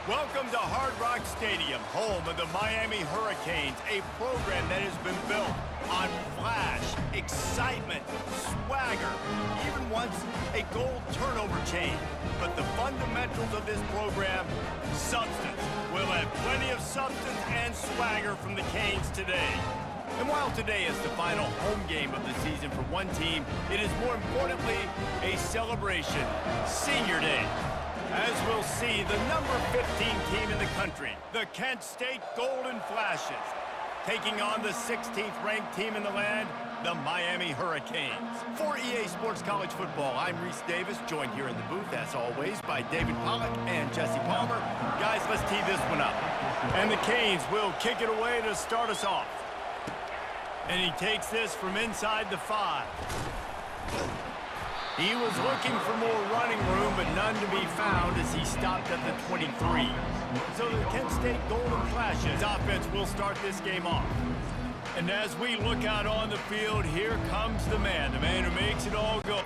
Welcome to Hard Rock Stadium, home of the Miami Hurricanes, a program that has been built on flash, excitement, swagger, even once a gold turnover chain. But the fundamentals of this program, substance. We'll have plenty of substance and swagger from the Canes today. And while today is the final home game of the season for one team, it is more importantly a celebration, Senior Day. As we'll see, the number 15 team in the country, the Kent State Golden Flashes, taking on the 16th ranked team in the land, the Miami Hurricanes. For EA Sports College Football, I'm Reese Davis, joined here in the booth, as always, by David Pollack and Jesse Palmer. Guys, let's tee this one up. And the Canes will kick it away to start us off. And he takes this from inside the 5. He was looking for more running room, but none to be found as he stopped at the 23. So the Kent State Golden Flashes offense will start this game off. And as we look out on the field, here comes the man who makes it all go.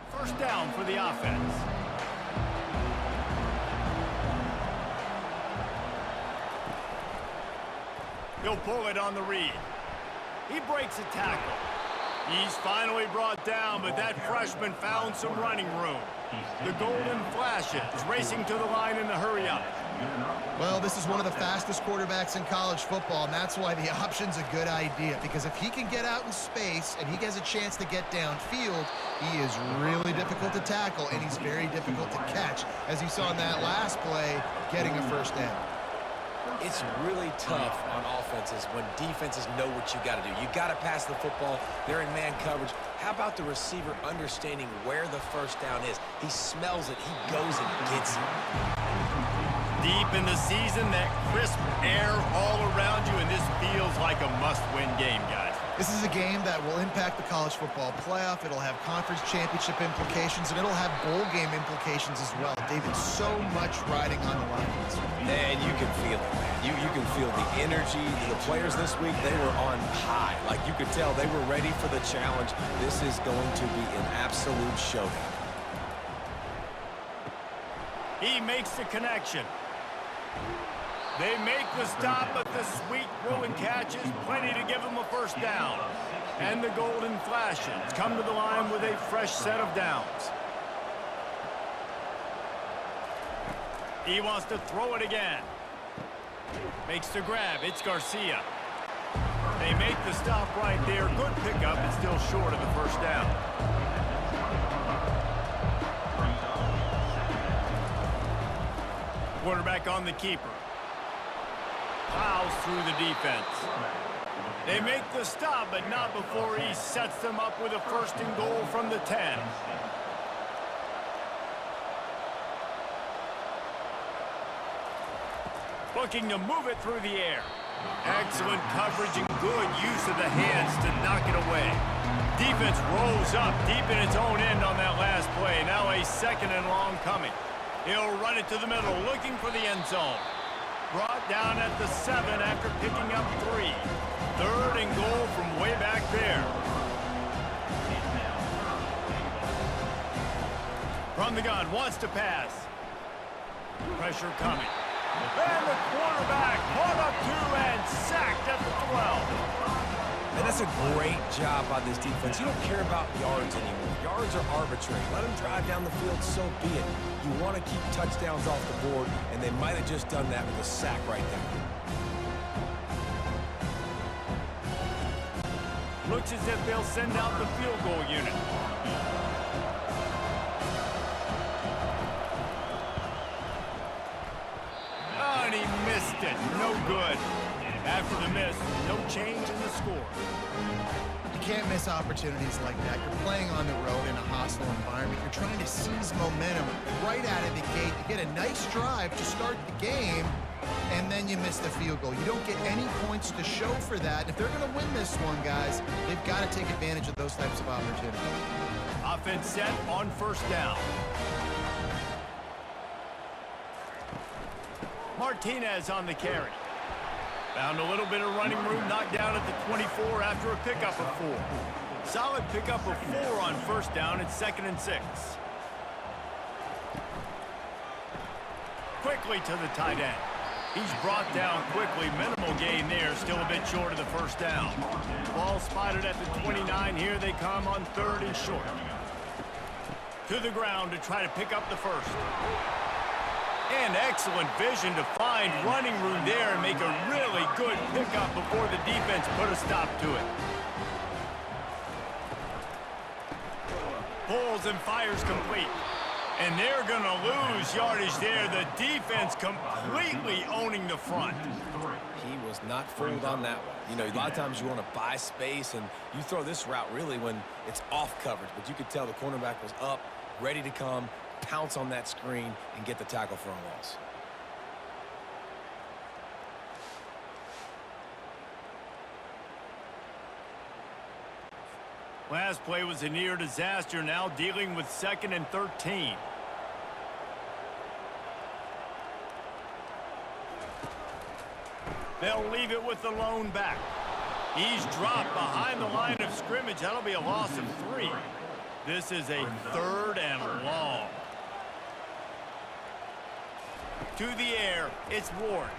First down for the offense. He'll pull it on the read. He breaks a tackle. He's finally brought down, but that freshman found some running room. The Golden Flashes racing to the line in the hurry-up. Well, this is one of the fastest quarterbacks in college football, and that's why the option's a good idea, because if he can get out in space and he has a chance to get downfield, he is really difficult to tackle, and he's very difficult to catch, as you saw in that last play, getting a first down. It's really tough on offenses when defenses know what you got to do. You got to pass the football. They're in man coverage. How about the receiver understanding where the first down is? He smells it. He goes and gets it. Deep in the season, that crisp air all around you, and this feels like a must-win game, guys. This is a game that will impact the college football playoff. It'll have conference championship implications, and it'll have bowl game implications as well. David, so much riding on the line. And you can feel it, man. You can feel the energy. The players this week, they were on high. Like you could tell, they were ready for the challenge. This is going to be an absolute showdown. He makes the connection. They make the stop, but the sweet throw and catch is plenty to give them a first down. And the Golden Flashes come to the line with a fresh set of downs. He wants to throw it again. Makes the grab. It's Garcia. They make the stop right there. Good pickup, but still short of the first down. Quarterback on the keeper. Plows through the defense. They make the stop, but not before he sets them up with a first and goal from the 10. Looking to move it through the air. Excellent coverage and good use of the hands to knock it away. Defense rolls up deep in its own end on that last play. Now a second and long coming. He'll run it to the middle, looking for the end zone. Brought down at the 7 after picking up 3. Third and goal from way back there. From the gun, wants to pass. Pressure coming. And the quarterback caught up to and sacked at the 12. And that's a great job by this defense. You don't care about yards anymore. Yards are arbitrary. Let them drive down the field, so be it. You want to keep touchdowns off the board, and they might have just done that with a sack right there. Looks as if they'll send out the field goal unit. Oh, and he missed it. No good. After the miss, no change in the score. You can't miss opportunities like that. You're playing on the road in a hostile environment. You're trying to seize momentum right out of the gate. You get a nice drive to start the game, and then you miss the field goal. You don't get any points to show for that. If they're going to win this one, guys, they've got to take advantage of those types of opportunities. Offense set on first down. Martinez on the carry. Found a little bit of running room, knocked down at the 24 after a pickup of 4. Solid pickup of 4 on first down at 2nd and 6. Quickly to the tight end. He's brought down quickly. Minimal gain there. Still a bit short of the first down. Ball spotted at the 29. Here they come on 3rd and short. To the ground to try to pick up the first. And excellent vision to find running room there and make a really good pickup before the defense put a stop to it. Pulls and fires complete. And they're going to lose yardage there. The defense completely owning the front. He was not fooled on that one. You know, a lot of times you want to buy space, and you throw this route really when it's off coverage. But you could tell the cornerback was up, ready to come, pounce on that screen, and get the tackle for a loss. Last play was a near disaster, now dealing with 2nd and 13. They'll leave it with the lone back. He's dropped behind the line of scrimmage. That'll be a loss of 3. This is a 3rd and long. To the air, it's Ward.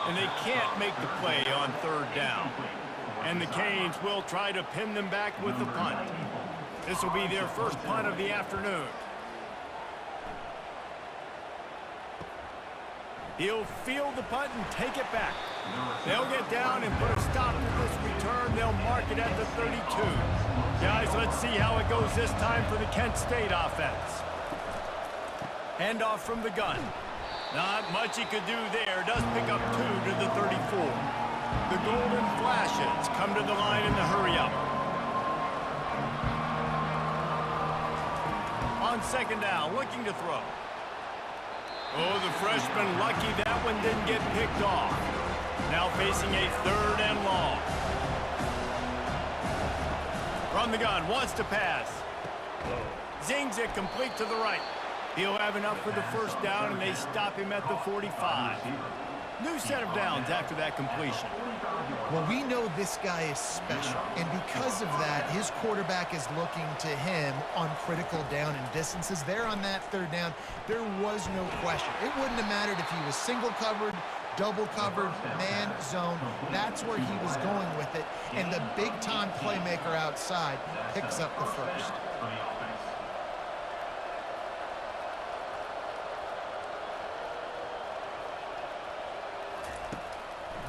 And they can't make the play on 3rd down. And the Canes will try to pin them back with the punt. This will be their first punt of the afternoon. He'll field the punt and take it back. They'll get down and put a stop to this return. They'll mark it at the 32. Guys, let's see how it goes this time for the Kent State offense. Handoff from the gun. Not much he could do there. Does pick up 2 to the 34. The Golden Flashes come to the line in the hurry-up. On 2nd down, looking to throw. Oh, the freshman lucky that one didn't get picked off. Now facing a 3rd and long. From the gun, wants to pass. Zings it complete to the right. He'll have enough for the first down, and they stop him at the 45. New set of downs after that completion. Well, we know this guy is special, and because of that, his quarterback is looking to him on critical down and distances. There on that 3rd down, there was no question. It wouldn't have mattered if he was single covered, double covered, man zone. That's where he was going with it, and the big-time playmaker outside picks up the first.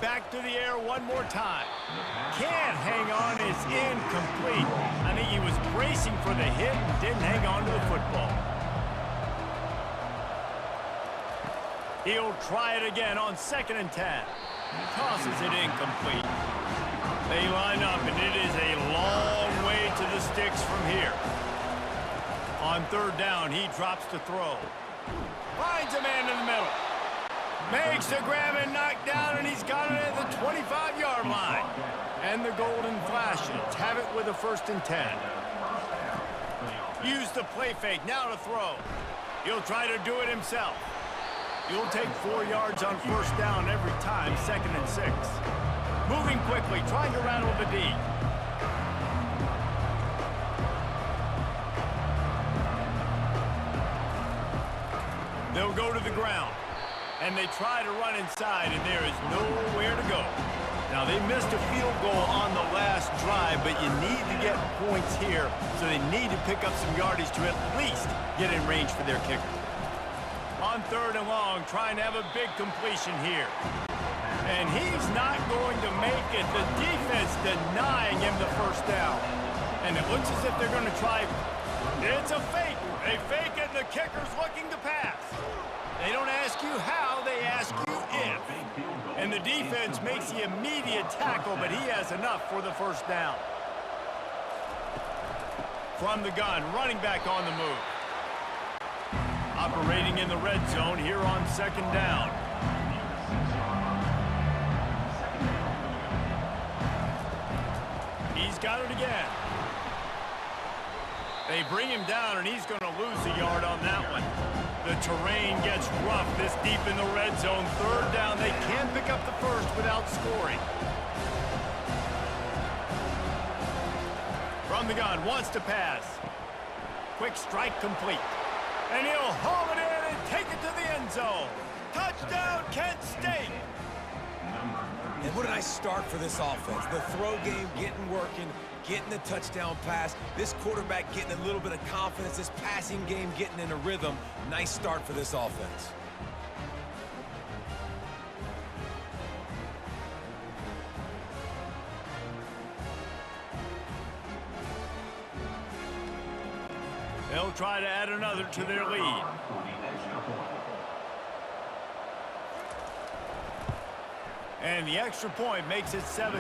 Back to the air one more time. Can't hang on, it's incomplete. I think he was bracing for the hit and didn't hang on to the football. He'll try it again on 2nd and 10. Tosses it incomplete. They line up, and it is a long way to the sticks from here. On 3rd down, he drops to throw. Finds a man in the middle. Makes the grab and knock down, and he's got it at the 25-yard line. And the Golden Flashes have it with a 1st and 10. Use the play fake, now to throw. He'll try to do it himself. He'll take 4 yards on first down every time, 2nd and 6. Moving quickly, trying to rattle the D. They'll go to the ground. And they try to run inside, and there is nowhere to go. Now, they missed a field goal on the last drive, but you need to get points here, so they need to pick up some yardage to at least get in range for their kicker. On 3rd and long, trying to have a big completion here. And he's not going to make it. The defense denying him the first down. And it looks as if they're going to try. It's a fake. They fake it, and the kicker's looking to pass. They don't ask you how, they ask you if. And the defense makes the immediate tackle, but he has enough for the first down. From the gun, running back on the move. Operating in the red zone here on 2nd down. He's got it again. They bring him down, and he's going to lose a yard on that one. The terrain gets rough this deep in the red zone. 3rd down. They can't pick up the first without scoring. From the gun, wants to pass. Quick strike complete. And he'll haul it in and take it to the end zone. Touchdown, Kent State! And what a nice start for this offense. The throw game getting working, getting the touchdown pass. This quarterback getting a little bit of confidence. This passing game getting in a rhythm. Nice start for this offense. They'll try to add another to their lead. And the extra point makes it 7-0.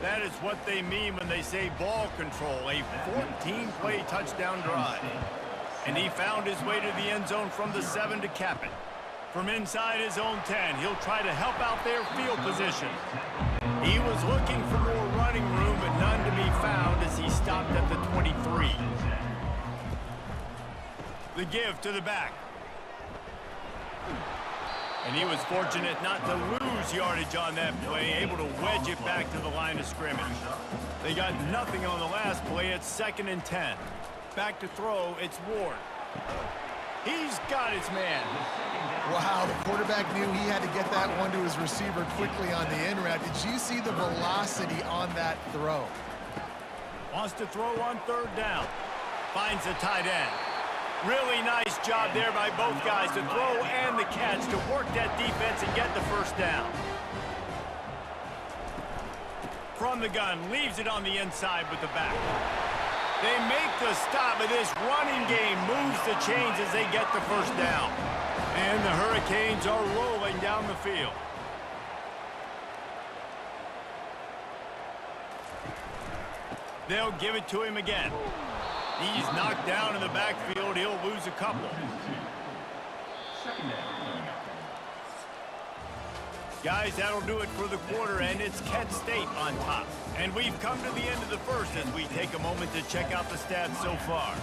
That is what they mean when they say ball control, a 14-play touchdown drive. And he found his way to the end zone from the 7 to cap it. From inside his own 10, he'll try to help out their field position. He was looking for more running room, but none to be found as he stopped at the 23. The give to the back. And he was fortunate not to lose yardage on that play, able to wedge it back to the line of scrimmage. They got nothing on the last play. It's 2nd and 10. Back to throw, it's Ward. He's got his man. Wow, the quarterback knew he had to get that one to his receiver quickly on the in route. Did you see the velocity on that throw? Wants to throw on 3rd down. Finds the tight end. Really nice job there by both guys to throw and the catch to work that defense and get the 1st down. From the gun, leaves it on the inside with the back. They make the stop, but this running game moves the chains as they get the 1st down. And the Hurricanes are rolling down the field. They'll give it to him again. He's knocked down in the backfield. He'll lose a couple. Guys, that'll do it for the quarter, and it's Kent State on top. And we've come to the end of the first as we take a moment to check out the stats so far.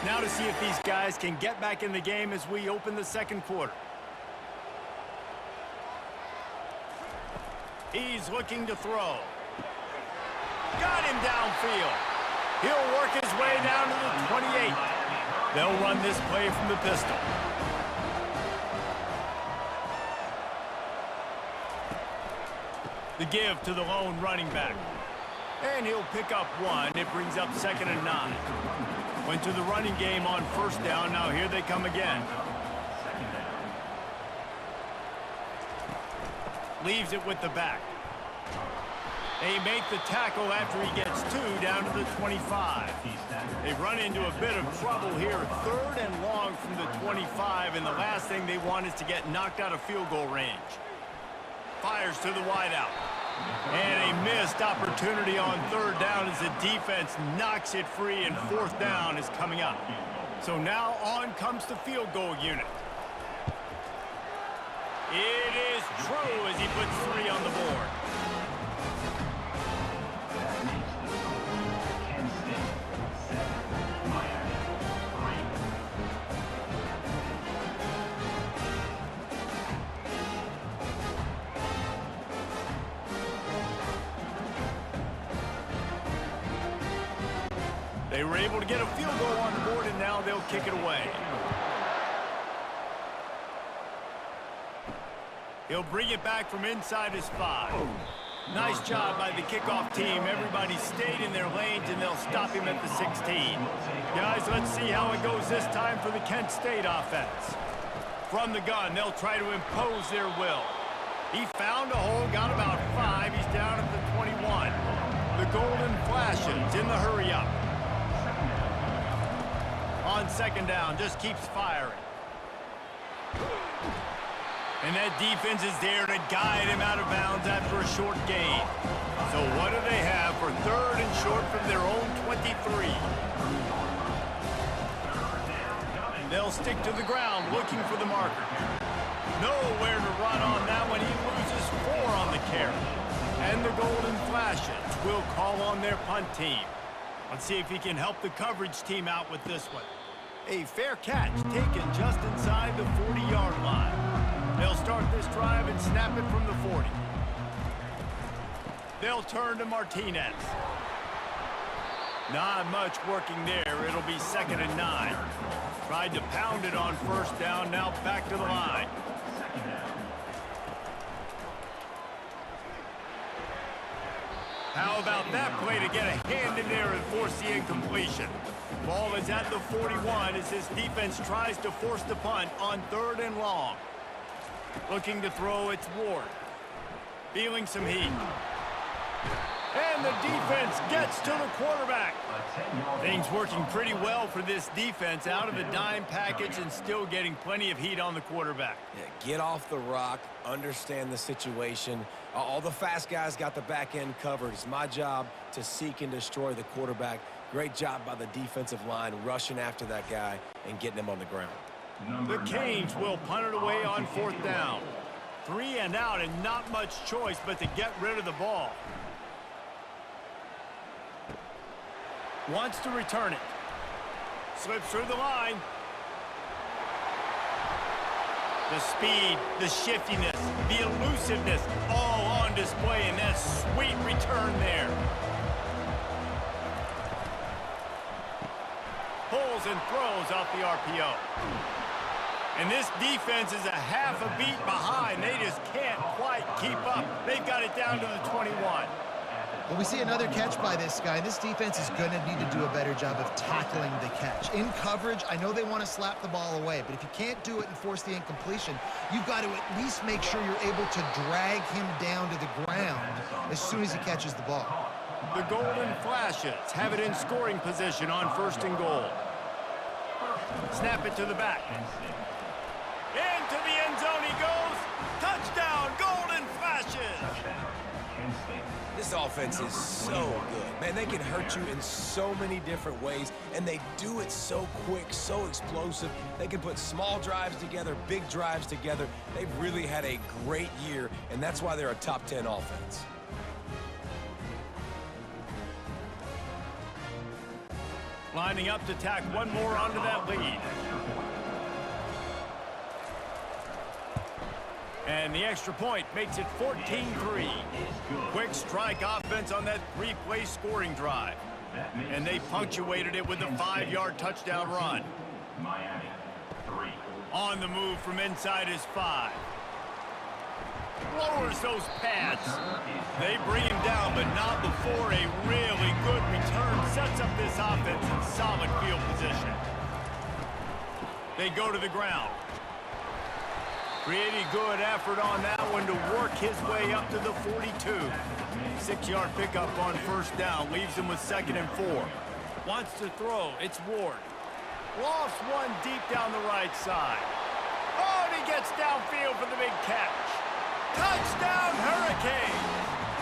Now to see if these guys can get back in the game as we open the 2nd quarter. He's looking to throw. Got him downfield. He'll work his way down to the 28. They'll run this play from the pistol. The give to the lone running back. And he'll pick up 1. It brings up 2nd and 9. Went to the running game on 1st down. Now here they come again. Leaves it with the back. They make the tackle after he gets 2 down to the 25. They run into a bit of trouble here. 3rd and long from the 25, and the last thing they want is to get knocked out of field goal range. Fires to the wideout. And a missed opportunity on 3rd down as the defense knocks it free, and 4th down is coming up. So now on comes the field goal unit. It is true as he puts 3 on the board. They were able to get a field goal on the board, and now they'll kick it away. He'll bring it back from inside his 5. Nice job by the kickoff team. Everybody stayed in their lanes, and they'll stop him at the 16. Guys, let's see how it goes this time for the Kent State offense. From the gun, they'll try to impose their will. He found a hole, got about 5. He's down at the 21. The golden flashes in the hurry-up. On 2nd down, just keeps firing. And that defense is there to guide him out of bounds after a short gain. So what do they have for 3rd and short from their own 23? They'll stick to the ground looking for the marker. Nowhere to run on that one. He loses 4 on the carry. And the Golden Flashes will call on their punt team. Let's see if he can help the coverage team out with this one. A fair catch taken just inside the 40-yard line. They'll start this drive and snap it from the 40. They'll turn to Martinez. Not much working there. It'll be 2nd and 9. Tried to pound it on first down, now back to the line. How about that play to get a hand in there and force the incompletion? Ball is at the 41 as this defense tries to force the punt on 3rd and long. Looking to throw, it's Ward. Feeling some heat. And the defense gets to the quarterback. Things working pretty well for this defense, out of the dime package and still getting plenty of heat on the quarterback. Yeah, get off the rock, understand the situation. All the fast guys got the back end covered. It's my job to seek and destroy the quarterback. Great job by the defensive line rushing after that guy and getting him on the ground. The Canes will punt it away on 4th down. 3 and out and not much choice but to get rid of the ball. Wants to return it. Slips through the line. The speed, the shiftiness, the elusiveness, all on display in that sweet return there. Pulls and throws off the RPO. And this defense is a half a beat behind. They just can't quite keep up. They've got it down to the 21. Well, we see another catch by this guy. This defense is going to need to do a better job of tackling the catch. In coverage, I know they want to slap the ball away, but if you can't do it and force the incompletion, you've got to at least make sure you're able to drag him down to the ground as soon as he catches the ball. The Golden Flashes have it in scoring position on 1st and goal. Snap it to the back. Into the end zone he goes. Touchdown, Golden Flashes! This offense is so good. Man, they can hurt you in so many different ways, and they do it so quick, so explosive. They can put small drives together, big drives together. They've really had a great year, and that's why they're a top 10 offense. Lining up to tack one more onto that lead. And the extra point makes it 14-3. Quick strike offense on that 3-play scoring drive. And they punctuated it with a 5-yard touchdown run. Miami, 3. On the move from inside his 5. Lowers those pads. They bring him down, but not before a really good return sets up this offense in solid field position. They go to the ground. Pretty good effort on that one to work his way up to the 42. 6-yard pickup on 1st down leaves him with 2nd and 4. Wants to throw. It's Ward. Lofts one deep down the right side. Oh, and he gets downfield for the big catch. Touchdown, Hurricanes!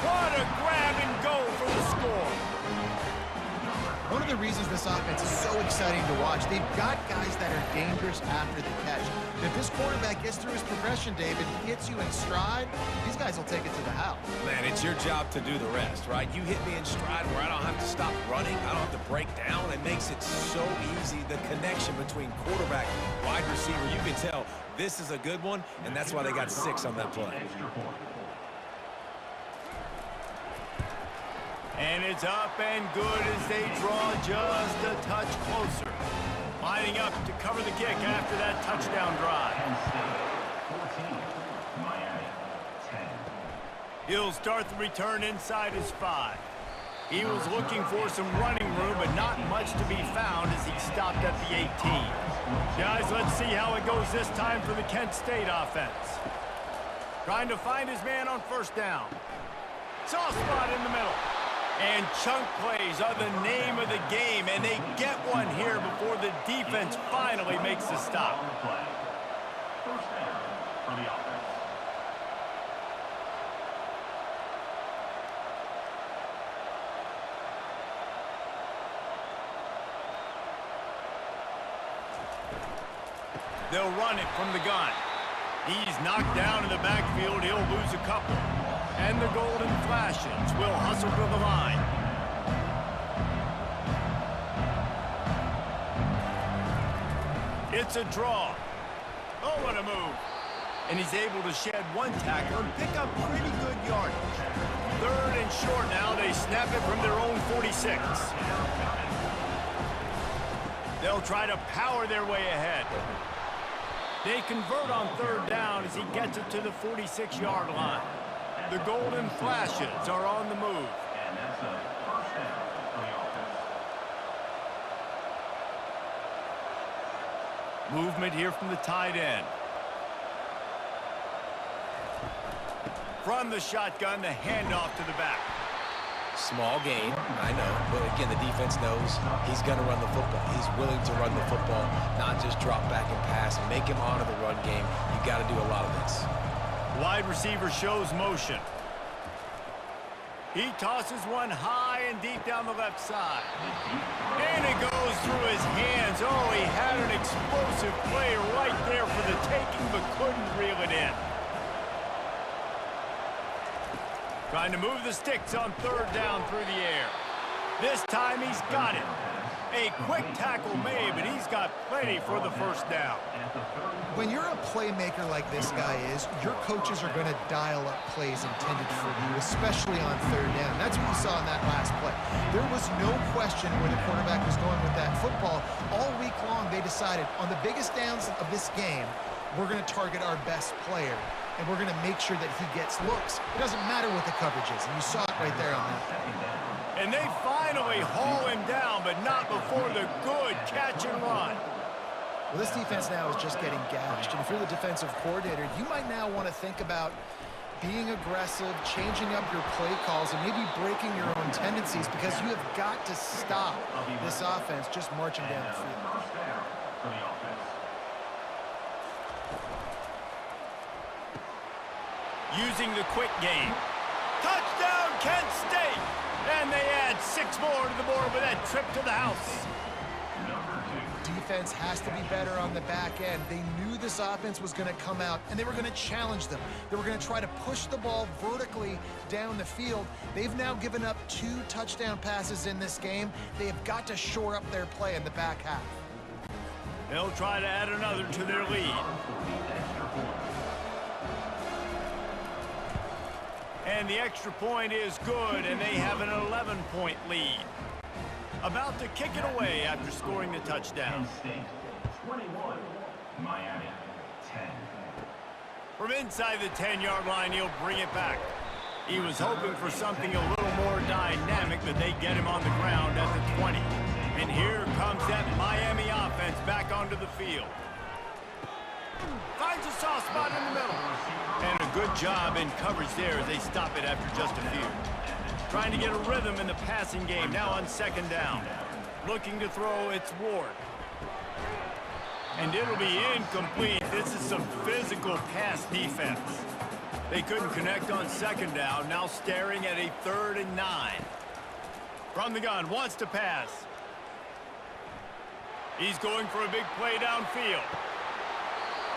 What a grab and go for the score. One of the reasons this offense is so exciting to watch, they've got guys that are dangerous after the catch. If this quarterback gets through his progression, David, he hits you in stride, these guys will take it to the house. Man, it's your job to do the rest, right? You hit me in stride where I don't have to stop running. I don't have to break down. It makes it so easy. The connection between quarterback, wide receiver, you can tell this is a good one, and that's why they got 6 on that play. And it's up and good as they draw just a touch closer. Lining up to cover the kick after that touchdown drive. 14, Miami, 10. He'll start the return inside his 5. He was looking for some running room, but not much to be found as he stopped at the 18. Guys, let's see how it goes this time for the Kent State offense. Trying to find his man on 1st down. Soft spot in the middle. And chunk plays are the name of the game, and they get one here before the defense finally makes the stop. 1st down for the offense. They'll run it from the gun. He's knocked down in the backfield. He'll lose a couple. And the Golden Flashes will hustle to the line. It's a draw. Oh, what a move. And he's able to shed one tackle and pick up pretty good yardage. Third and short now. They snap it from their own 46. They'll try to power their way ahead. They convert on third down as he gets it to the 46-yard line. The Golden Flashes are on the move. And that's a first down for the offense. Movement here from the tight end. From the shotgun, the handoff to the back. Small gain, I know, but again, the defense knows he's going to run the football. He's willing to run the football, not just drop back and pass, make him honor the run game. You got to do a lot of this. Wide receiver shows motion. He tosses one high and deep down the left side. And it goes through his hands. Oh, he had an explosive play right there for the taking, but couldn't reel it in. Trying to move the sticks on third down through the air. This time he's got it. A quick tackle made, but he's got plenty for the first down. When you're a playmaker like this guy is, your coaches are going to dial up plays intended for you, especially on third down. That's what we saw in that last play. There was no question where the quarterback was going with that football. All week long, they decided on the biggest downs of this game, we're going to target our best player, and we're going to make sure that he gets looks. It doesn't matter what the coverage is, and you saw it right there on that. And they finally haul him down, but not before the good catch and run. Well, this defense now is just getting gashed, and if you're the defensive coordinator, you might now want to think about being aggressive, changing up your play calls, and maybe breaking your own tendencies, because you have got to stop this offense just marching down the field. First down for the offense. Using the quick game. Touchdown, Kent State! And they add 6 more to the board with that trip to the house. Defense has to be better on the back end. They knew this offense was going to come out, and they were going to challenge them. They were going to try to push the ball vertically down the field. They've now given up 2 touchdown passes in this game. They have got to shore up their play in the back half. They'll try to add another to their lead. And the extra point is good, and they have an 11-point lead. About to kick it away after scoring the touchdown. Penn State 21, Miami 10. From inside the 10-yard line, he'll bring it back. He was hoping for something a little more dynamic, but they get him on the ground at the 20. And here comes that Miami offense back onto the field. Finds a soft spot in the middle. And a good job in coverage there as they stop it after just a few. Trying to get a rhythm in the passing game now on second down. Looking to throw, it's Ward. And it'll be incomplete. This is some physical pass defense. They couldn't connect on second down. Now staring at a 3rd and 9. From the gun, wants to pass. He's going for a big play downfield.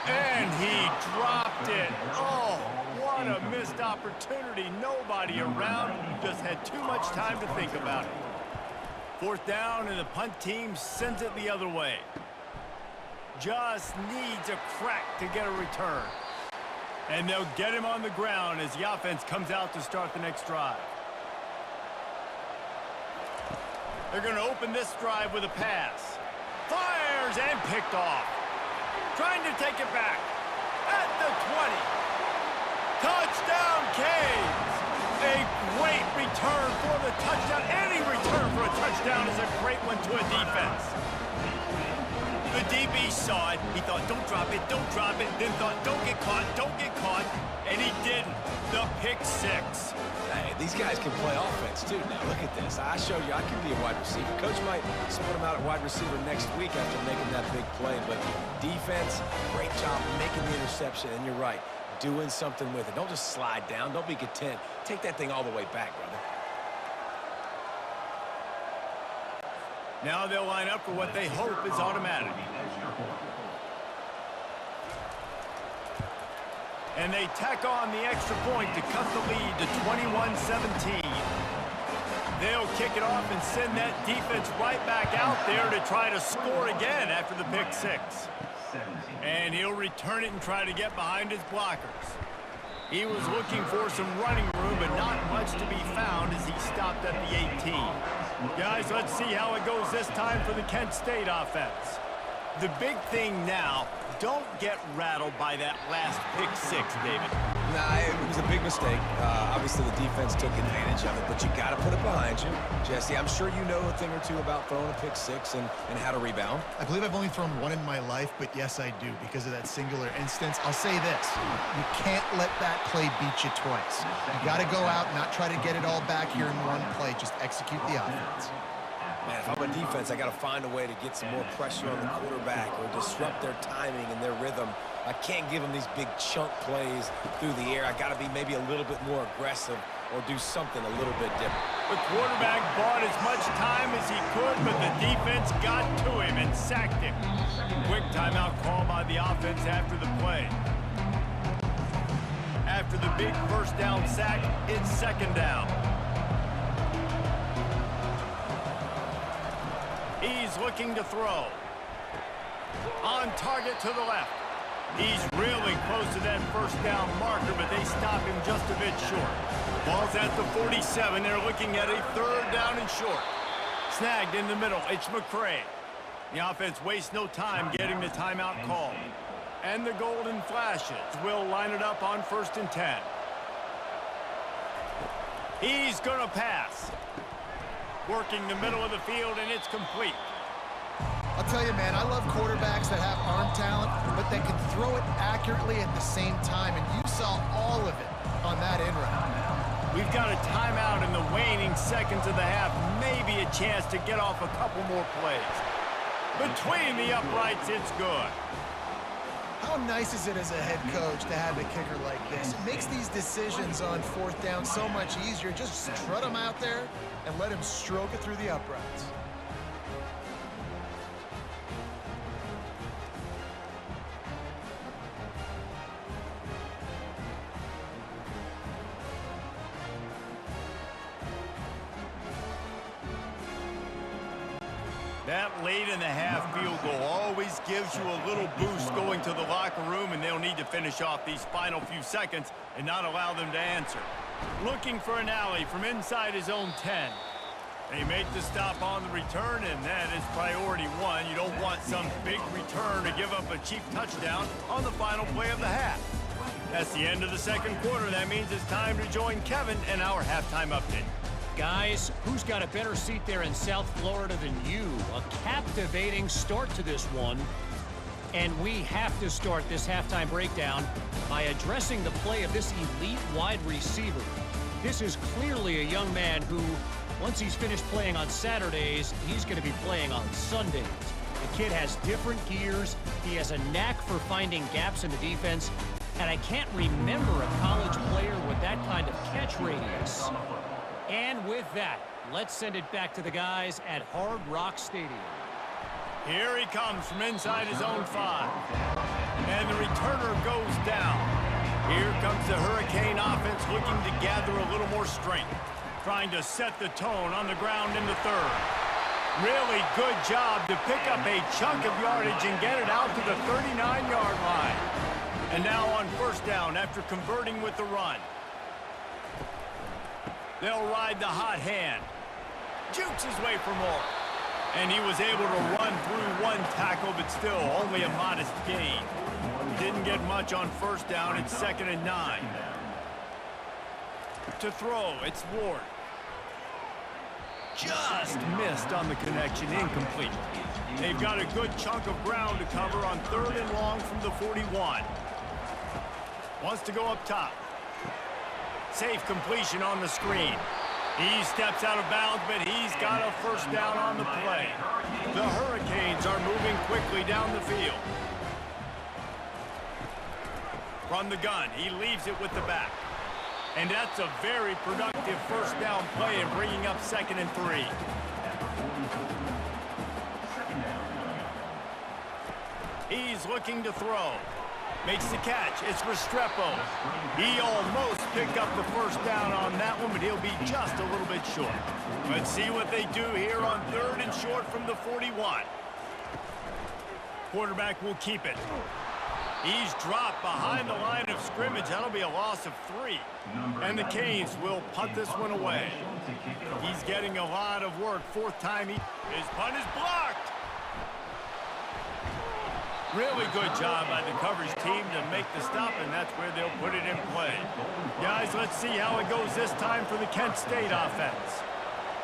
And he dropped it. Oh, what a missed opportunity. Nobody around. Just had too much time to think about it. 4th down, and the punt team sends it the other way. Just needs a crack to get a return. And they'll get him on the ground as the offense comes out to start the next drive. They're going to open this drive with a pass. Fires and picked off. Trying to take it back at the 20. Touchdown, Canes! A great return for the touchdown. Any return for a touchdown is a great one to a defense. The DB saw it. He thought, don't drop it, then thought, don't get caught, and he didn't. The pick 6. Hey, these guys can play offense, too. Now, look at this. I showed you I can be a wide receiver. Coach might split him out at wide receiver next week after making that big play. But defense, great job making the interception. And you're right, doing something with it. Don't just slide down. Don't be content. Take that thing all the way back, brother. Now they'll line up for what they hope is automatic. And they tack on the extra point to cut the lead to 21-17. They'll kick it off and send that defense right back out there to try to score again after the pick 6. And he'll return it and try to get behind his blockers. He was looking for some running room, but not much to be found as he stopped at the 18. Guys, let's see how it goes this time for the Kent State offense. The big thing now, don't get rattled by that last pick six, David. Nah, it was a big mistake. Obviously, the defense took advantage of it, but you got to put it behind you. Jesse, I'm sure you know a thing or two about throwing a pick six and how to rebound. I believe I've only thrown one in my life, but yes, I do, because of that singular instance. I'll say this. You can't let that play beat you twice. You got to go out and not try to get it all back here in one play. Just execute the offense. Man, if I'm a defense, I got to find a way to get some more pressure on the quarterback or disrupt their timing and their rhythm. I can't give them these big chunk plays through the air. I got to be maybe a little bit more aggressive or do something a little bit different. The quarterback bought as much time as he could, but the defense got to him and sacked him. Quick timeout call by the offense after the play. After the big first down sack, it's second down. He's looking to throw. On target to the left. He's really close to that first down marker, but they stop him just a bit short. Ball's at the 47. They're looking at a third down and short. Snagged in the middle. It's McCray. The offense wastes no time getting the timeout called. And the golden flashes will line it up on 1st and 10. He's going to pass. Working the middle of the field, and it's complete. I'll tell you, man, I love quarterbacks that have arm talent, but that can throw it accurately at the same time, and you saw all of it on that end route. We've got a timeout in the waning seconds of the half, maybe a chance to get off a couple more plays. Between the uprights, it's good. How nice is it as a head coach to have a kicker like this? It makes these decisions on 4th down so much easier. Just strut him out there and let him stroke it through the uprights. That late in the half field goal always gives you a little boost going to the locker room, and they'll need to finish off these final few seconds and not allow them to answer. Looking for an alley from inside his own 10. They make the stop on the return, and that is priority one. You don't want some big return to give up a cheap touchdown on the final play of the half. That's the end of the second quarter. That means it's time to join Kevin in our halftime update. Guys, who's got a better seat there in South Florida than you? A captivating start to this one. And we have to start this halftime breakdown by addressing the play of this elite wide receiver. This is clearly a young man who, once he's finished playing on Saturdays, he's going to be playing on Sundays. The kid has different gears. He has a knack for finding gaps in the defense. And I can't remember a college player with that kind of catch radius. And with that, let's send it back to the guys at Hard Rock Stadium. Here he comes from inside his own 5. And the returner goes down. Here comes the Hurricane offense looking to gather a little more strength. Trying to set the tone on the ground in the third. Really good job to pick up a chunk of yardage and get it out to the 39-yard line. And now on 1st down after converting with the run. They'll ride the hot hand. Jukes his way for more. And he was able to run through one tackle, but still only a modest gain. Didn't get much on 1st down. It's 2nd and 9. To throw, it's Ward. Just missed on the connection, incomplete. They've got a good chunk of ground to cover on 3rd and long from the 41. Wants to go up top. Safe completion on the screen. He steps out of bounds, but he's got a 1st down on the play. The Hurricanes are moving quickly down the field. From the gun, he leaves it with the back. And that's a very productive 1st down play and bringing up 2nd and 3. He's looking to throw. Makes the catch. It's Restrepo. He almost picked up the 1st down on that one, but he'll be just a little bit short. Let's see what they do here on 3rd and short from the 41. Quarterback will keep it. He's dropped behind the line of scrimmage. That'll be a loss of 3. And the Canes will punt this one away. He's getting a lot of work. 4th time his punt is blocked. Really good job by the coverage team to make the stop, and that's where they'll put it in play. Guys, let's see how it goes this time for the Kent State offense.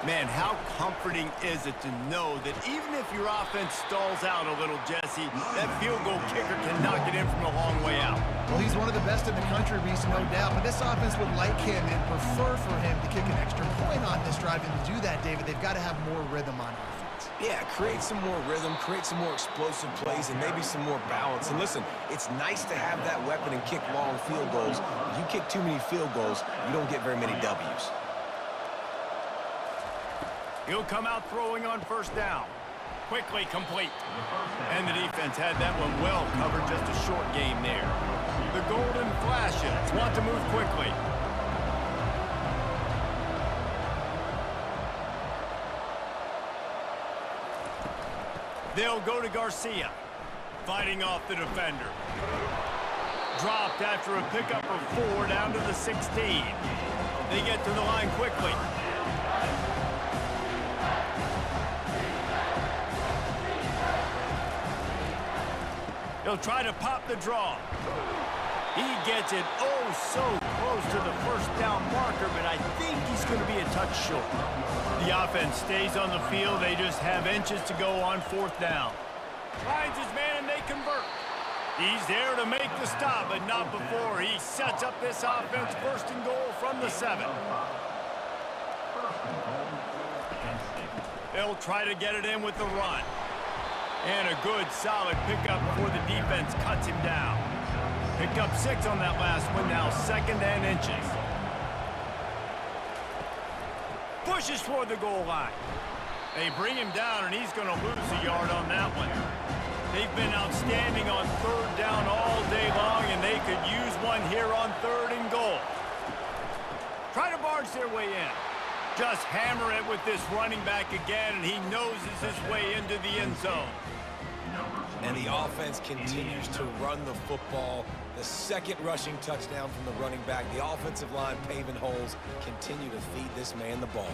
Man, how comforting is it to know that even if your offense stalls out a little, Jesse, that field goal kicker can knock it in from a long way out. Well, he's one of the best in the country, Reese, no doubt. But this offense would like him and prefer for him to kick an extra point on this drive. And to do that, David, they've got to have more rhythm on offense. Yeah, create some more rhythm, create some more explosive plays, and maybe some more balance. And listen, it's nice to have that weapon and kick long field goals. If you kick too many field goals, you don't get very many W's. He'll come out throwing on 1st down. Quickly complete. And the defense had that one well covered, just a short game there. The Golden Flashes want to move quickly. They'll go to Garcia. Fighting off the defender. Dropped after a pickup of 4 down to the 16. They get to the line quickly. He'll try to pop the draw. He gets it oh so close to the 1st down marker, but I think he's going to be a touch short. The offense stays on the field. They just have inches to go on 4th down. Finds his man and they convert. He's there to make the stop, but not before he sets up this offense 1st and goal from the 7. They'll try to get it in with the run. And a good, solid pickup before the defense cuts him down. Picked up 6 on that last one, now 2nd and inches. Pushes toward the goal line. They bring him down, and he's going to lose a yard on that one. They've been outstanding on 3rd down all day long, and they could use one here on 3rd and goal. Try to barge their way in. Just hammer it with this running back again, and he noses his way into the end zone. And the offense continues to run the football. The 2nd rushing touchdown from the running back. The offensive line paving holes. Continue to feed this man the ball.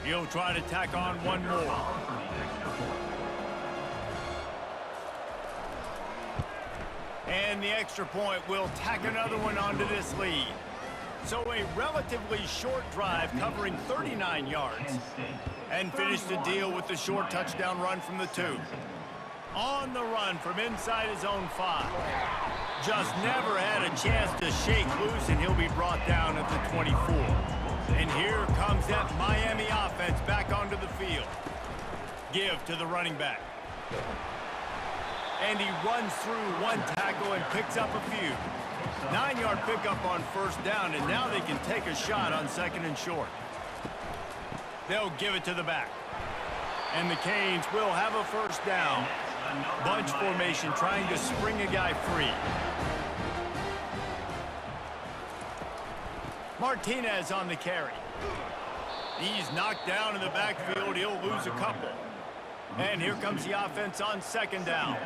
He'll try to tack on one more. And the extra point will tack another one onto this lead. So a relatively short drive covering 39 yards. And finish the deal with the short touchdown run from the 2. On the run from inside his own 5. Just never had a chance to shake loose, and he'll be brought down at the 24. And here comes that Miami offense back onto the field. Give to the running back. And he runs through one tackle and picks up a few. 9-yard pickup on 1st down, and now they can take a shot on 2nd and short. They'll give it to the back. And the Canes will have a 1st down. Bunch formation trying to spring a guy free. Martinez on the carry. He's knocked down in the backfield. He'll lose a couple. And here comes the offense on 2nd down.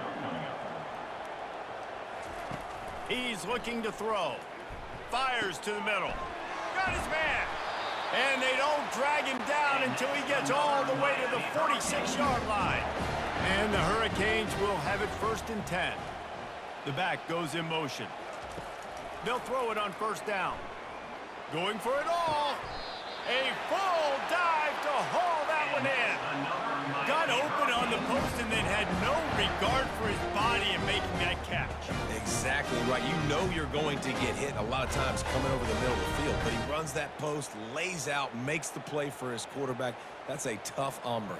He's looking to throw. Fires to the middle. Got his man. And they don't drag him down until he gets all the way to the 46-yard line. And the Hurricanes will have it 1st and 10. The back goes in motion. They'll throw it on 1st down. Going for it all. A full dive to haul that one in. Got open on the post and then had no regard for his body in making that catch. Exactly right. You know you're going to get hit a lot of times coming over the middle of the field, but he runs that post, lays out, makes the play for his quarterback. That's a tough hombre.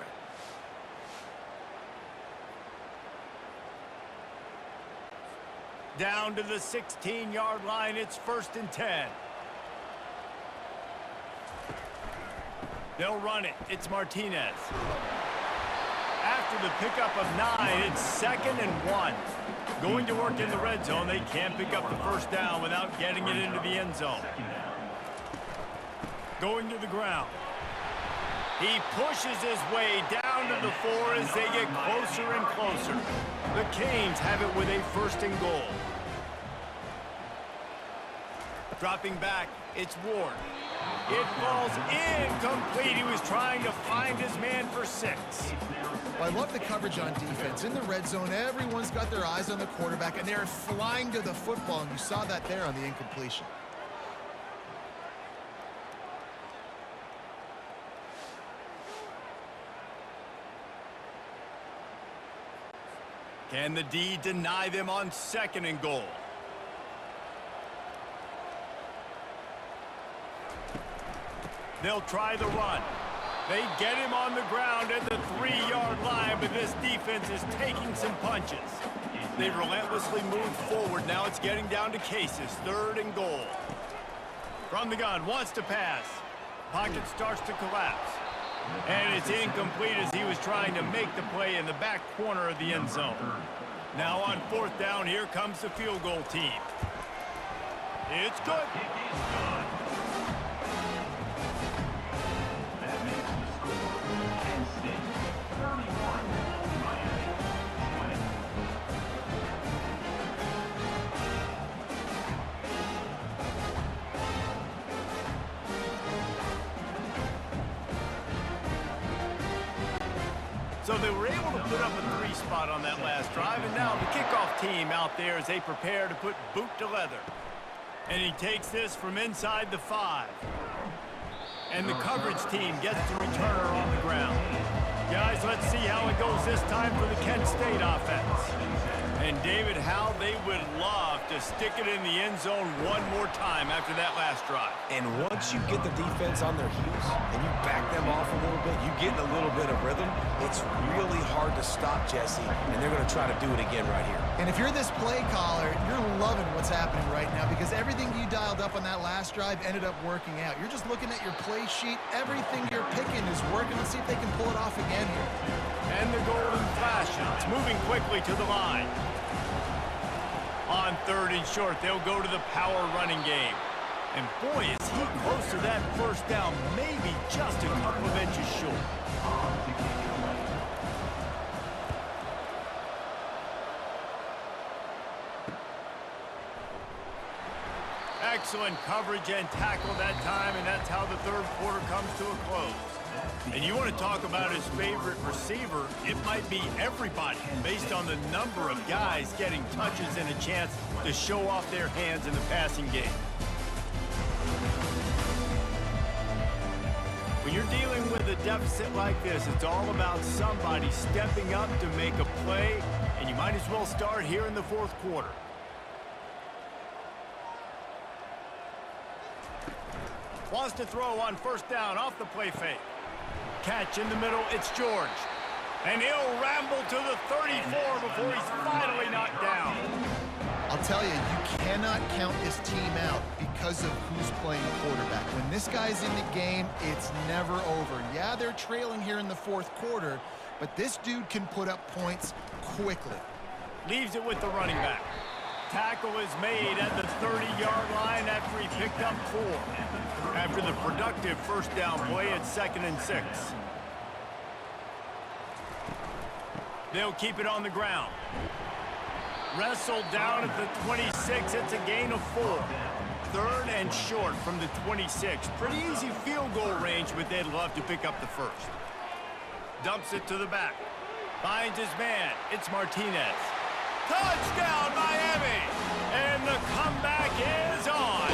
Down to the 16-yard line. It's 1st and 10. They'll run it. It's Martinez. After the pickup of 9, it's 2nd and 1. Going to work in the red zone. They can't pick up the 1st down without getting it into the end zone. going to the ground. He pushes his way down to the 4 as they get closer and closer. The Canes have it with a 1st and goal. Dropping back, it's Ward. It falls incomplete. He was trying to find his man for 6. Well, I love the coverage on defense. In the red zone, everyone's got their eyes on the quarterback, and they're flying to the football, and you saw that there on the incompletion. Can the D deny them on 2nd and goal? They'll try the run. They get him on the ground at the 3-yard line, but this defense is taking some punches. They relentlessly move forward. Now it's getting down to Cases, 3rd and goal. From the gun, wants to pass. Pocket starts to collapse. And it's incomplete as he was trying to make the play in the back corner of the end zone. Now on 4th down, here comes the field goal team. It's good. That makes the score Penn State 31, Miami 20. So they were able to put up a 3 spot on that last drive, and now the kickoff team out there as they prepare to put boot to leather. And he takes this from inside the 5. And the coverage team gets the returner on the ground. Guys, let's see how it goes this time for the Kent State offense. And David, how they would love to stick it in the end zone one more time after that last drive. And once you get the defense on their heels and you back them off a little bit, you get in a little bit of rhythm, it's really hard to stop, Jesse, and they're going to try to do it again right here. And if you're this play caller, you're loving what's happening right now because everything you dialed up on that last drive ended up working out. You're just looking at your play sheet. Everything you're picking is working. Let's see if they can pull it off again here. And the golden flashes, moving quickly to the line. On 3rd and short, they'll go to the power running game. And boy, is he close to that 1st down, maybe just a couple of inches short. Excellent coverage and tackle that time, and that's how the 3rd quarter comes to a close. And you want to talk about his favorite receiver, it might be everybody based on the number of guys getting touches and a chance to show off their hands in the passing game. When you're dealing with a deficit like this, it's all about somebody stepping up to make a play, and you might as well start here in the 4th quarter. Wants to throw on 1st down off the play fake. Catch in the middle, it's George. And he'll ramble to the 34 before he's finally knocked down. I'll tell you, you cannot count this team out because of who's playing quarterback. When this guy's in the game, it's never over. Yeah, they're trailing here in the 4th quarter, but this dude can put up points quickly. Leaves it with the running back. Tackle is made at the 30-yard line after he picked up 4. After the productive 1st down play at 2nd and 6. They'll keep it on the ground. Wrestled down at the 26. It's a gain of 4. 3rd and short from the 26. Pretty easy field goal range, but they'd love to pick up the 1st. Dumps it to the back. Finds his man. It's Martinez. Touchdown, Miami! And the comeback is on.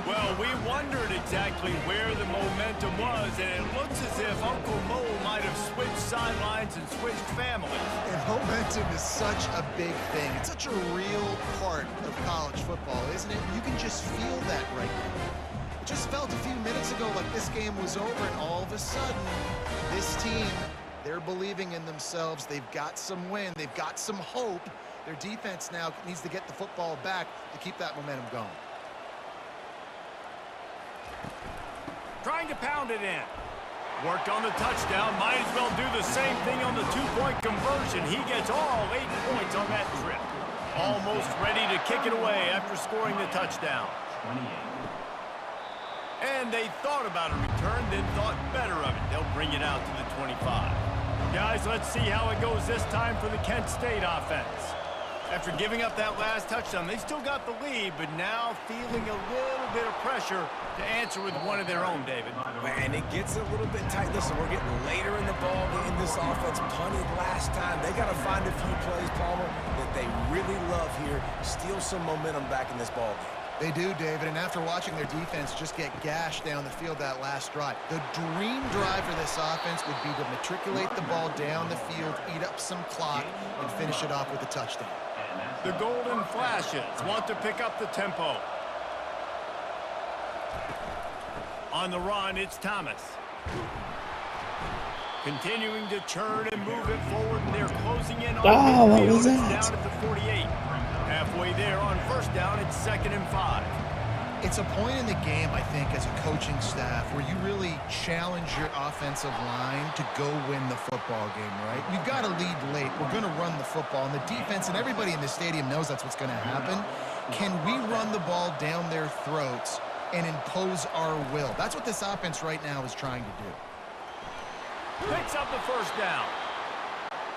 Well, we wondered exactly where the momentum was, and it looks as if Uncle Mo might have switched sidelines and switched families. And momentum is such a big thing. It's such a real part of college football, isn't it? You can just feel that right now. It just felt a few minutes ago like this game was over, and all of a sudden, this team, they're believing in themselves. They've got some wind. They've got some hope. Their defense now needs to get the football back to keep that momentum going. Trying to pound it in. Worked on the touchdown. Might as well do the same thing on the 2-point conversion. He gets all 8 points on that trip. Almost ready to kick it away after scoring the touchdown. And they thought about a return, then thought better of it. They'll bring it out to the 25. Guys, let's see how it goes this time for the Kent State offense. After giving up that last touchdown, they still got the lead, but now feeling a little bit of pressure to answer with one of their own, David. And it gets a little bit tight. Listen, we're getting later in the ball in this offense. Punted last time. They got to find a few plays, Palmer, that they really love here. Steal some momentum back in this ball game. They do, David, and after watching their defense just get gashed down the field that last drive, the dream drive for this offense would be to matriculate the ball down the field, eat up some clock, and finish it off with a touchdown. The Golden Flashes want to pick up the tempo. On the run, it's Thomas. Continuing to churn and move it forward, and they're closing in on what was It's that? down at the 48. Halfway there on first down, it's 2nd and 5. It's a point in the game, I think, as a coaching staff where you really challenge your offensive line to go win the football game, right? We've got to lead late. We're going to run the football, and the defense and everybody in the stadium knows that's what's going to happen. Can we run the ball down their throats and impose our will? That's what this offense right now is trying to do. Picks up the first down.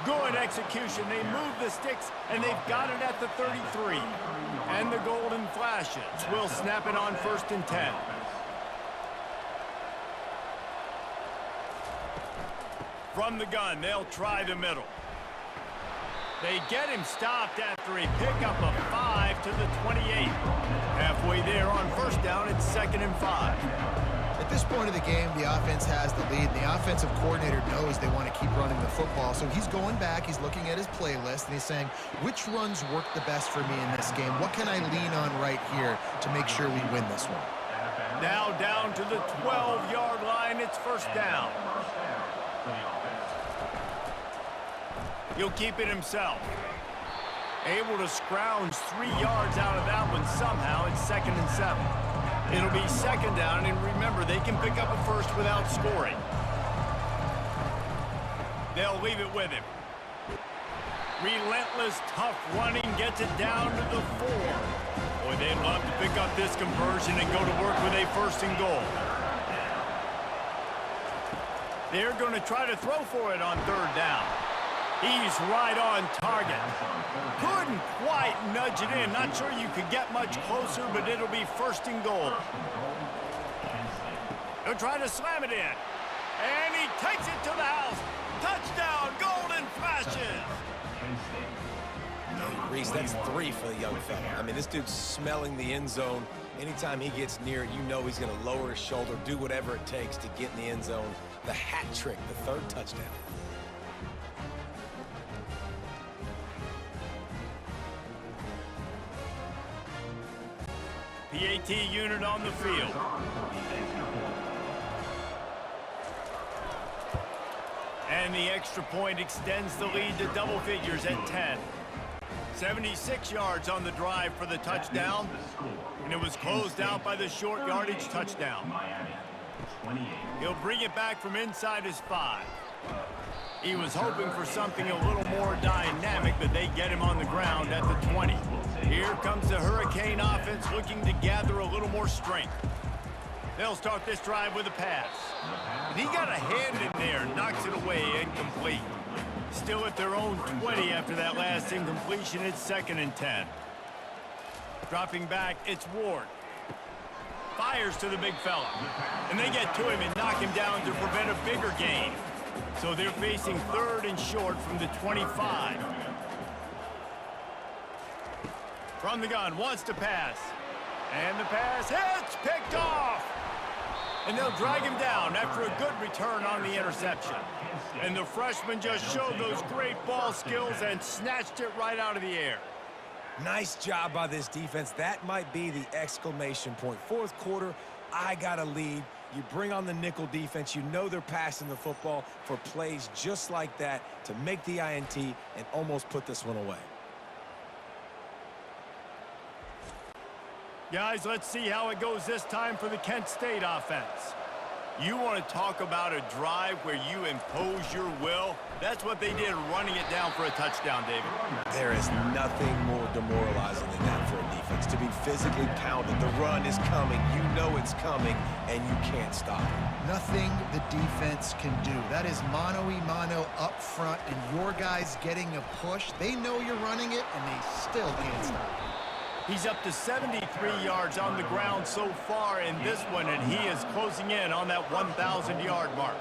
Good execution. They move the sticks, and they've got it at the 33. And the Golden Flashes will snap it on 1st and 10. From the gun, they'll try the middle. They get him stopped after a pickup of 5 to the 28. Halfway there on first down, it's 2nd and 5. At this point of the game, the offense has the lead. The offensive coordinator knows they want to keep running the football, so he's going back, he's looking at his playlist, and he's saying, which runs work the best for me in this game? What can I lean on right here to make sure we win this one? Now down to the 12-yard line, it's first down. He'll keep it himself. Able to scrounge 3 yards out of that one somehow. It's 2nd and 7. It'll be 2nd down, and remember, they can pick up a first without scoring. They'll leave it with him. Relentless, tough running gets it down to the 4. Boy, they'd love to pick up this conversion and go to work with a 1st and goal. They're going to try to throw for it on 3rd down. He's right on target. Couldn't quite nudge it in. Not sure you could get much closer, but it'll be 1st and goal. He'll try to slam it in. And he takes it to the house. Touchdown, Golden Flashes. Reese, that's 3 for the young fella. I mean, this dude's smelling the end zone. Anytime he gets near it, you know he's going to lower his shoulder, do whatever it takes to get in the end zone. The hat trick, the 3rd touchdown. PAT unit on the field. And the extra point extends the lead to double figures at 10. 76 yards on the drive for the touchdown. And it was closed out by the short yardage touchdown. He'll bring it back from inside his 5. He was hoping for something a little more dynamic, but they get him on the ground at the 20. Here comes the Hurricane offense looking to gather a little more strength. They'll start this drive with a pass. And he got a hand in there, knocks it away, incomplete. Still at their own 20 after that last incompletion. It's 2nd and 10. Dropping back, it's Ward. Fires to the big fella. And they get to him and knock him down to prevent a bigger gain. So they're facing 3rd and short from the 25. From the gun, wants to pass. And the pass hits, picked off. And they'll drag him down after a good return on the interception. And the freshman just showed those great ball skills and snatched it right out of the air. Nice job by this defense. That might be the exclamation point. 4th quarter, I got a lead. You bring on the nickel defense. You know they're passing the football for plays just like that to make the INT and almost put this one away. Guys, let's see how it goes this time for the Kent State offense. You want to talk about a drive where you impose your will? That's what they did, running it down for a touchdown, David. There is nothing more demoralizing than that for a defense. needs to be physically pounded. The run is coming. You know it's coming, and you can't stop it. Nothing the defense can do. That is mano-a-mano up front, and your guys getting a push. They know you're running it, and they still can't stop it. He's up to 73 yards on the ground so far in this one, and he is closing in on that 1,000-yard mark.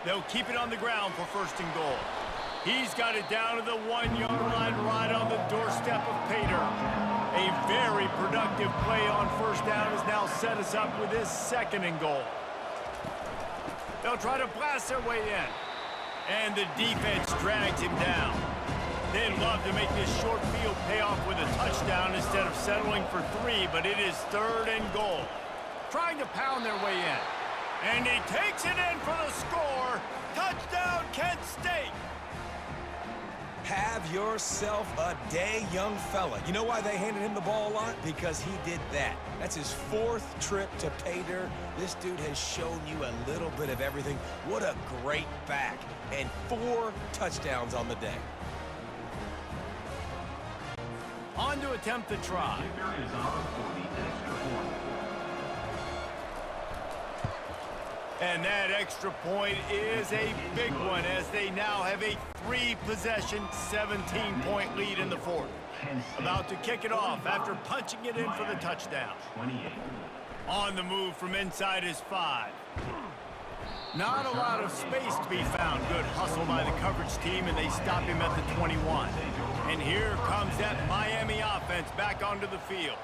They'll keep it on the ground for first and goal. He's got it down to the 1-yard line right on the doorstep of Pater. A very productive play on first down has now set us up with this second and goal. They'll try to blast their way in. And the defense drags him down. They'd love to make this short field pay off with a touchdown instead of settling for 3, but it is third and goal. Trying to pound their way in. And he takes it in for the score. Touchdown, Kent State. Have yourself a day, young fella. You know why they handed him the ball a lot? Because he did that. That's his 4th trip to pay dirt. This dude has shown you a little bit of everything. What a great back. And 4 touchdowns on the day. On to attempt the try. Kicker is out for the extra point. And that extra point is a big one as they now have a 3-possession, 17-point lead in the 4th. About to kick it off after punching it in for the touchdown. 28. On the move from inside his 5. Not a lot of space to be found. Good hustle by the coverage team, and they stop him at the 21. And here comes that Miami offense back onto the field.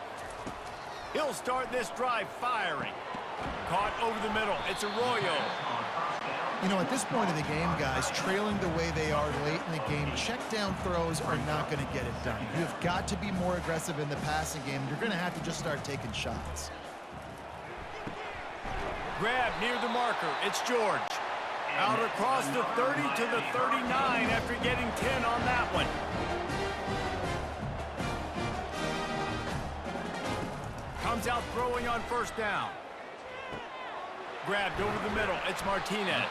He'll start this drive firing. Caught over the middle. It's Arroyo. You know, at this point of the game, guys, trailing the way they are late in the game, check down throws are not going to get it done. You've got to be more aggressive in the passing game. You're going to have to just start taking shots. Grab near the marker. It's George. Out across the 30 to the 39 after getting 10 on that one. Comes out throwing on first down. Grabbed over the middle. It's Martinez.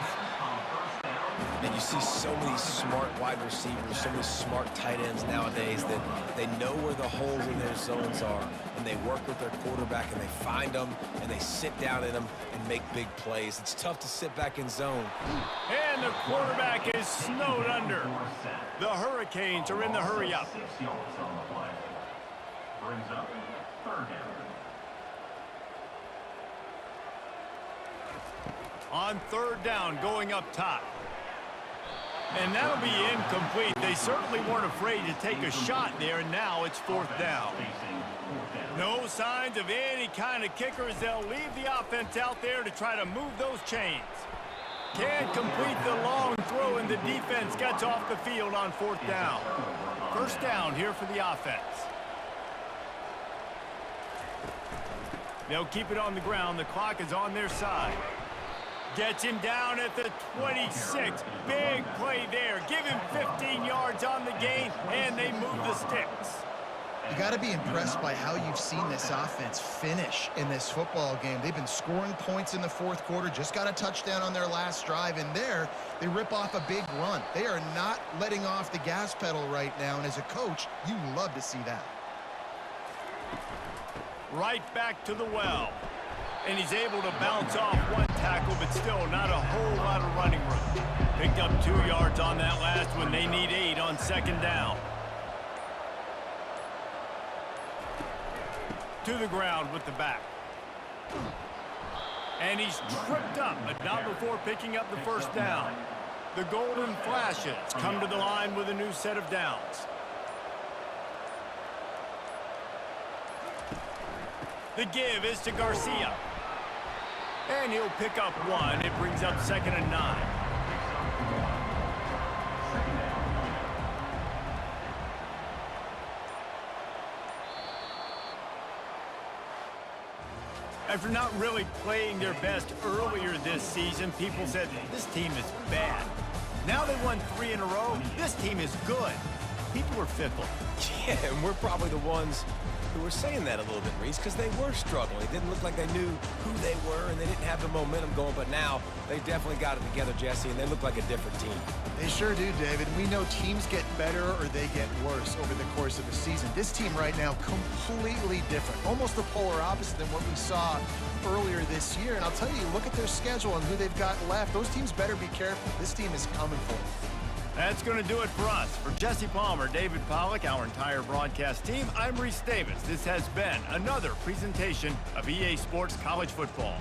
And you see so many smart wide receivers, so many smart tight ends nowadays that they know where the holes in their zones are, and they work with their quarterback, and they find them, and they sit down in them and make big plays. It's tough to sit back in zone. And the quarterback is snowed under. The Hurricanes are in the hurry-up. 6 yards on the play. Brings up third down. On third down, going up top. And that'll be incomplete. They certainly weren't afraid to take a shot there, and now it's 4th down. No signs of any kind of kickers. They'll leave the offense out there to try to move those chains. Can't complete the long throw, and the defense gets off the field on 4th down. First down here for the offense. They'll keep it on the ground. The clock is on their side. Gets him down at the 26. Big play there. Give him 15 yards on the gain, and they move the sticks. You got to be impressed by how you've seen this offense finish in this football game. They've been scoring points in the 4th quarter, just got a touchdown on their last drive, and there they rip off a big run. They are not letting off the gas pedal right now, and as a coach, you love to see that. Right back to the well. And he's able to bounce off one tackle, but still not a whole lot of running room. Picked up 2 yards on that last one. They need 8 on second down. To the ground with the back. And he's tripped up, but not before picking up the first down. The Golden Flashes come to the line with a new set of downs. The give is to Garcia. And he'll pick up 1. It brings up 2nd and 9. After not really playing their best earlier this season, people said, this team is bad. Now they won 3 in a row. This team is good. people are fickle. Yeah, and we're probably the ones who were saying that a little bit, Reese, because they were struggling. It didn't look like they knew who they were, and they didn't have the momentum going, but now they definitely got it together, Jesse, and they look like a different team. They sure do, David. We know teams get better or they get worse over the course of a season. This team right now, completely different. Almost the polar opposite than what we saw earlier this year. And I'll tell you, look at their schedule and who they've got left. Those teams better be careful. This team is coming for them. That's going to do it for us. For Jesse Palmer, David Pollack, our entire broadcast team, I'm Reese Davis. This has been another presentation of EA Sports College Football.